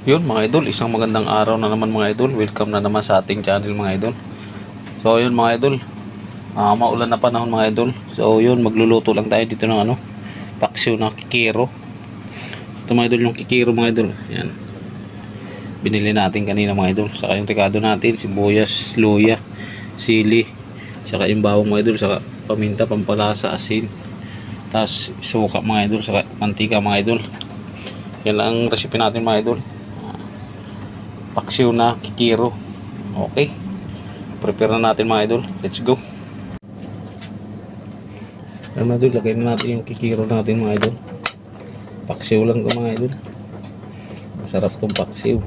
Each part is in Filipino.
Yun mga idol, isang magandang araw na naman mga idol. Welcome na naman sa ating channel mga idol. So yun mga idol, maulan na panahon mga idol. So yun, magluluto lang tayo dito ng paksiw na kikiro. Ito mga idol yung kikiro mga idol. Yan, binili natin kanina mga idol. Saka yung rekado natin, sibuyas, luya, sili, saka yung bawang mga idol, saka paminta, pampalasa, asin, tapos suka mga idol, saka mantika mga idol. Yan lang ang recipe natin mga idol, paksiw na kikiro. Okay, prepare na natin mga idol, let's go. Ayan mga idol, lagay na natin yung kikiro natin mga idol. Paksiw lang ito mga idol, masarap itong paksiw.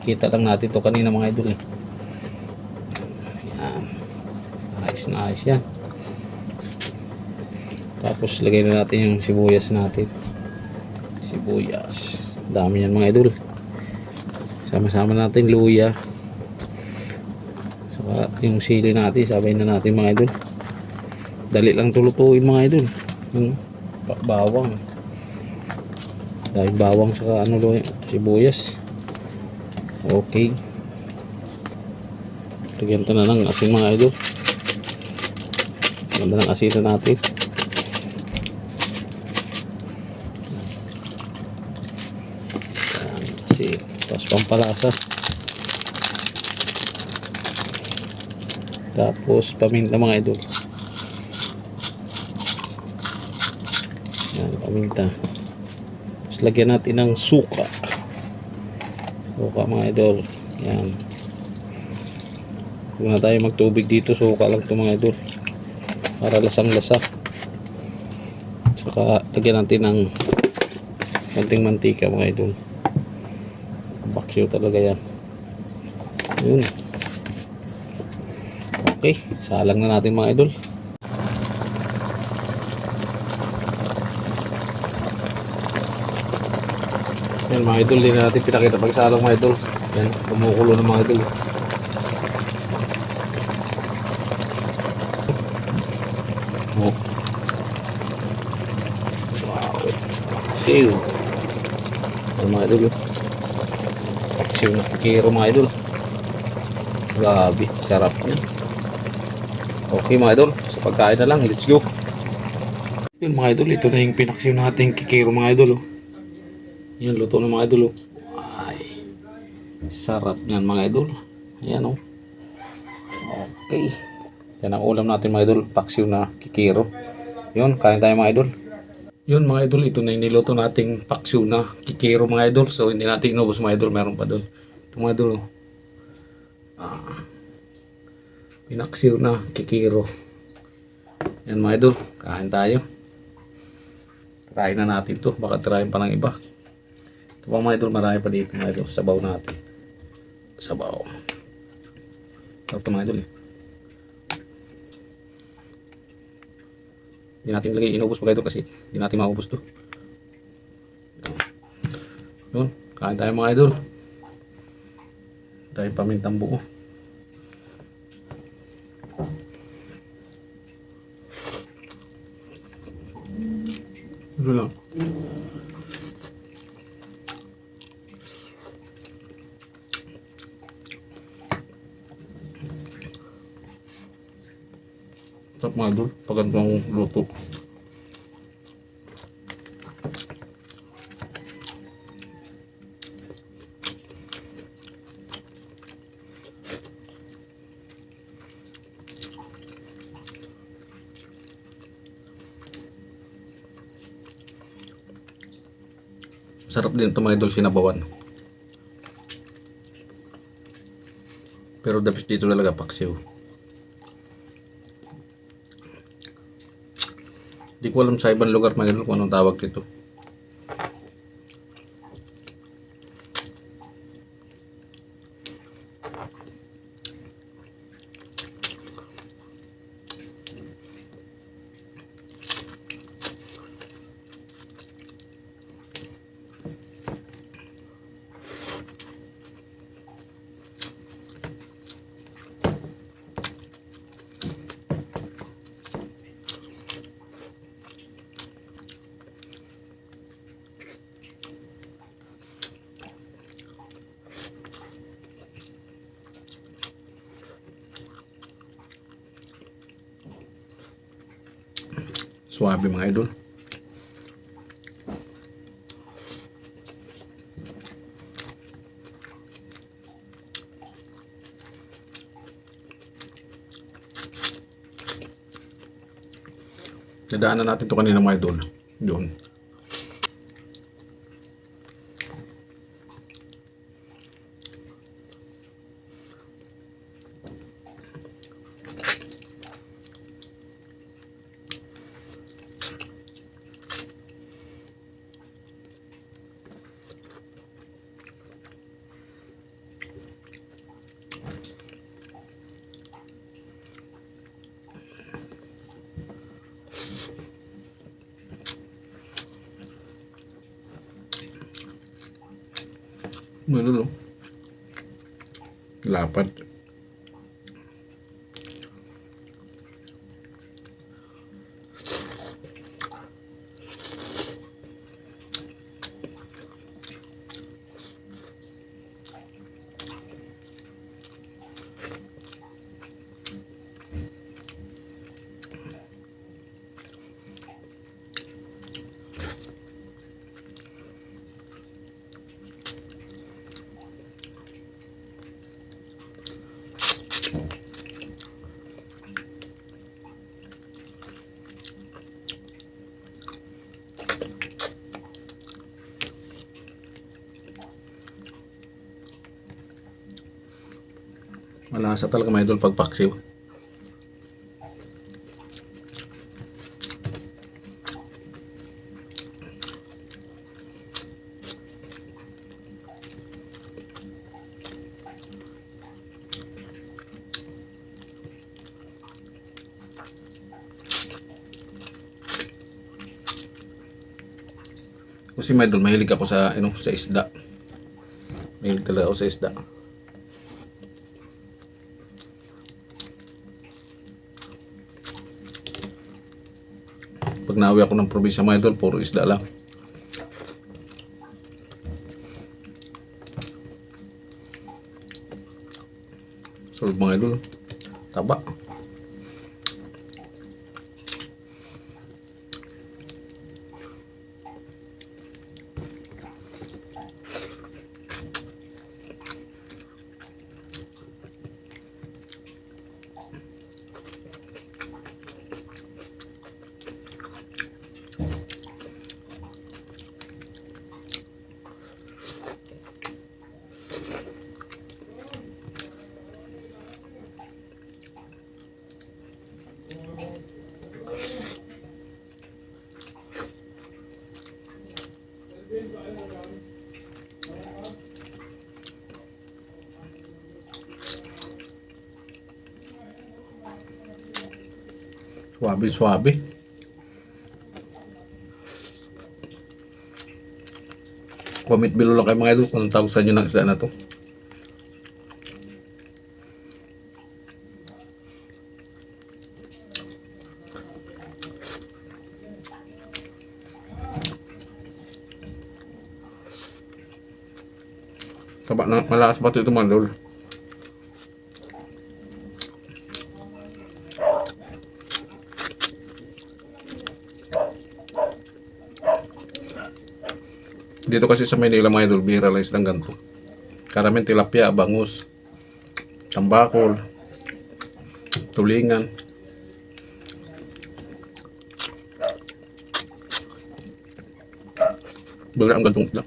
Kita lang natin ito kanina mga idol eh. Ayan, ayos na ayos yan. Tapos lagay na natin yung sibuyas natin. Sibuyas, dami yan mga idol. Sama-sama natin luya, saka yung sili natin, sabay na natin mga idol. Dali lang tulutuin mga idol. Yung bawang, dahil bawang saka sibuyas. Okay, lagyan ito na ng asin mga idol. Ganda ng asin na natin. Asin, tapos pampalasa, tapos paminta mga idol. Yan, paminta. Tapos lagyan natin ng suka mga idol. Yan, huwag na tayo magtubig dito, suka lang ito mga idol para lasang lasa. Saka lagyan natin ng konting mantika mga idol. Baksyo talaga yan. Yun, okay, salang na natin mga idol. Yan mga idol, hindi na natin pinakita pagsalang mga idol. Yan, kumukulo na mga idol. Oh. Wow, paksiw. Yan mga idol, paksiw na kikiro mga idol. Grabe, sarap niya. Okay mga idol, sa pagkain na lang, let's go. Yun mga idol, ito na yung pinaksiw natin kikiro mga idol. Yan, luto na mga idol. Ay, sarap niyan mga idol. Ayan o. Okay, yan ang ulam natin mga idol, paksiw na kikiro. Yun, kain tayo mga idol. Yun mga idol, ito na yung niluto nating paksiw na kikiro mga idol. So hindi natin inubos mga idol, meron pa doon. Ito mga idol, pinaksiw na kikiro. Yan mga idol, kain tayo. Try na natin to, baka trying pa ng iba. Ito pa mga idol, marami pa dito mga idol. Sabaw natin, sabaw. Sarap ito mga idol eh. Hindi natin lagay inubos mga idol kasi hindi natin maubos to. Yun, kain tayo mga idol. Tayo pamintang buo. Ito lang. Sarap mga idol, pag ganitong luto. Sarap din ito mga idol, sinabawan. Pero the best dito talaga paksiw. Hindi ko alam sa ibang lugar mga idol kung anong tawag dito. Swabe mga idol. Nadaanan natin ito kanina mga idol. Doon. Ano? Lapad. Malasa talaga mga idol pag paksiw. Kasi mga idol, mahilig ako sa sa isda. Mahilig talaga ako sa isda. Pag nauwi ako ng probinsya mga idol, puro isda lang. Solve mga idol. Taba. Swabe. Comment below lang kayo mga idol kung tawag sa inyo ng isda na to. Taba na, malakas ba ito mga idol? Dito kasi sa Maynila mga idol, bihira lang isdang ganito. Karamihan tilapia, bangus, tambakol, tulingan. Bihira ang gantong isda.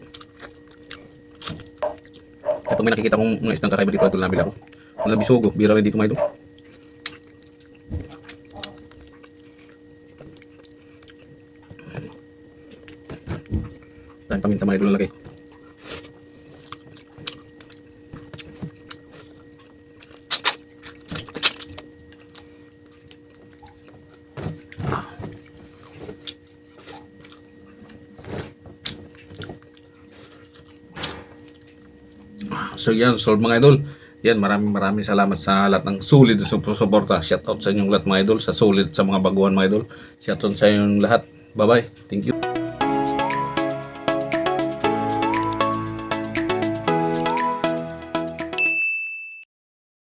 Kaya pag may nakikita kong mga isdang kakaiba dito, idol, nabila ko. Mga bisugo, bihira rin dito mga idol. Dahil paminta mga idol lalagay ko. So yan, solve mga idol. Yan, maraming salamat sa lahat ng sulit na suporta. Shout out sa inyong lahat mga idol, sa sulit sa mga baguhan mga idol. Shout out sa inyong lahat. Bye bye. Thank you.